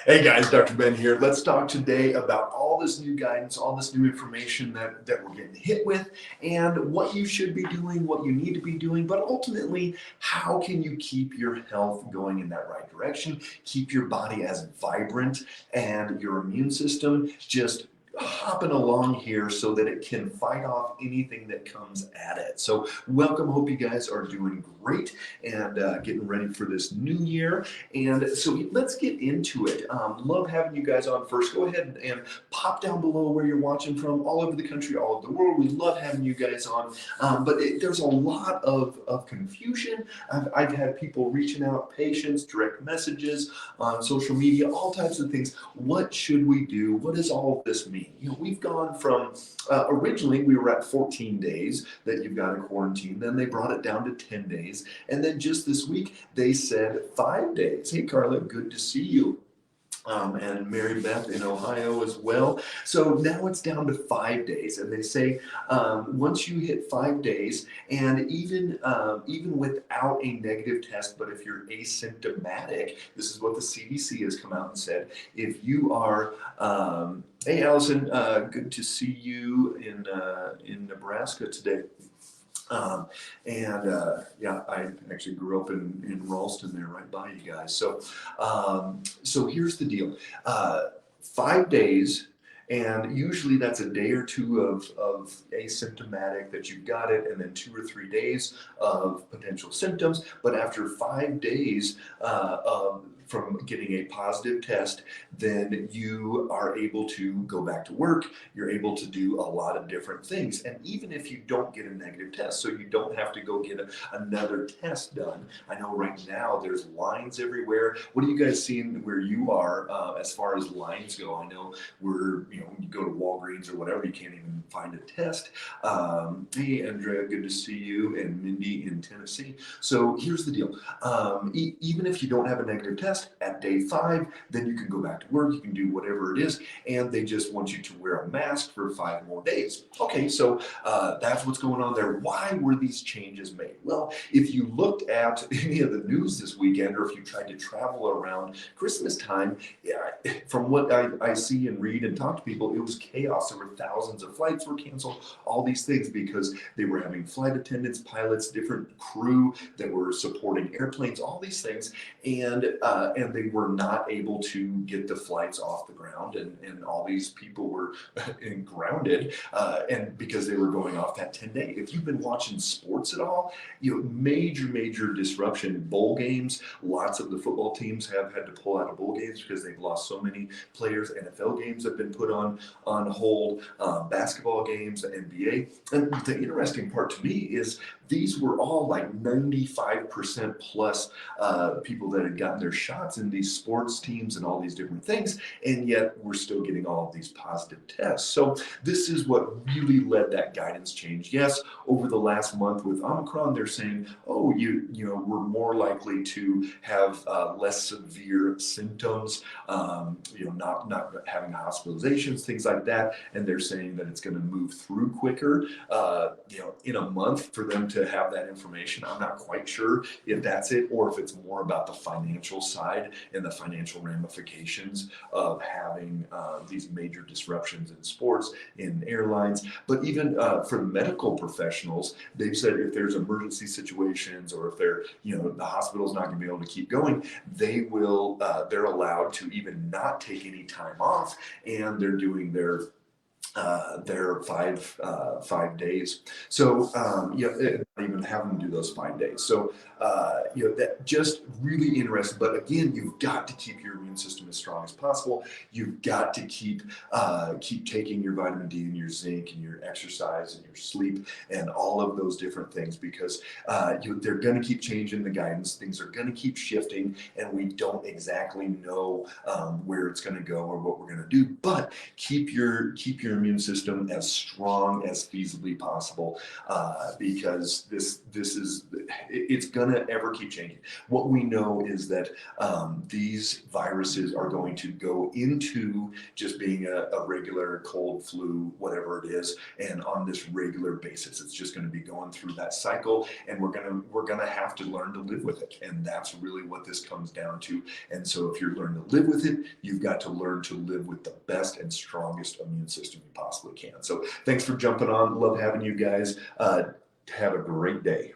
Hey guys, Dr. Ben here. Let's talk today about all this new guidance, all this new information that we're getting hit with, and what you should be doing, what you need to be doing, but ultimately, how can you keep your health going in that right direction, keep your body as vibrant and your immune system just hopping along here so that it can fight off anything that comes at it. So, welcome. Hope you guys are doing great and getting ready for this new year. And so let's get into it. Love having you guys on first. Go ahead and pop down below where you're watching from, all over the country, all over the world. We love having you guys on. There's a lot of confusion. I've had people reaching out, patients, direct messages on social media, all types of things. What should we do? What does all of this mean? We've gone from originally we were at 14 days that you've got to quarantine. Then they brought it down to 10 days. And then just this week, they said 5 days. Hey, Carla, good to see you. And Mary Beth in Ohio as well. So now it's down to 5 days, and they say once you hit 5 days, and even without a negative test, but if you're asymptomatic, this is what the CDC has come out and said. If you are hey, Allison, good to see you in Nebraska today. Yeah, I actually grew up in Ralston there, right by you guys. So here's the deal: 5 days, and usually that's a day or two of asymptomatic that you've got it, and then 2 or 3 days of potential symptoms. But after 5 days from getting a positive test, then you are able to go back to work. You're able to do a lot of different things. And even if you don't get a negative test, so you don't have to go get another test done. I know right now there's lines everywhere. What are you guys seeing where you are as far as lines go? I know you go to Walgreens or whatever, you can't even find a test. Hey, Andrea, good to see you, and Mindy in Tennessee. So here's the deal. Even if you don't have a negative test at day 5, then you can go back to work, you can do whatever it is, and they just want you to wear a mask for 5 more days. Okay, so that's what's going on there. Why were these changes made? Well, if you looked at any of the news this weekend, or if you tried to travel around Christmas time, yeah, from what I see and read and talk to people, it was chaos. There were thousands of flights were canceled, all these things because they were having flight attendants, pilots, different crew that were supporting airplanes, all these things, and they were not able to get the flights off the ground, and all these people were grounded, and because they were going off that 10-day. If you've been watching sports at all, major disruption. Bowl games, lots of the football teams have had to pull out of bowl games because they've lost so many players. NFL games have been put on hold. Basketball games, the NBA. And the interesting part to me is these were all like 95% plus people that had gotten their shots in these sports teams and all these different things, and yet we're still getting all of these positive tests. So this is what really led that guidance change. Yes, over the last month with Omicron, they're saying, oh, we're more likely to have less severe symptoms, not having hospitalizations, things like that, and they're saying that it's going to move through quicker, in a month for them to have that information. I'm not quite sure if that's it, or if it's more about the financial side and the financial ramifications of having these major disruptions in sports, in airlines. But even for the medical professionals, they've said if there's emergency situations, or if the hospital's not going to be able to keep going, they're allowed to even not take any time off, and they're doing their 5 days. So not even having them do those 5 days. So that just really interesting. But again, you've got to keep your immune system as strong as possible. You've got to keep taking your vitamin D and your zinc and your exercise and your sleep and all of those different things, because they're going to keep changing the guidance. Things are going to keep shifting, and we don't exactly know where it's going to go or what we're going to do. But keep your immune system as strong as feasibly possible, because it's gonna ever keep changing. What we know is that these viruses are going to go into just being a regular cold, flu, whatever it is, and on this regular basis, it's just going to be going through that cycle, and we're gonna have to learn to live with it, and that's really what this comes down to. And so, if you're learning to live with it, you've got to learn to live with the best and strongest immune system you possibly can. So, thanks for jumping on. Love having you guys. Have a great day.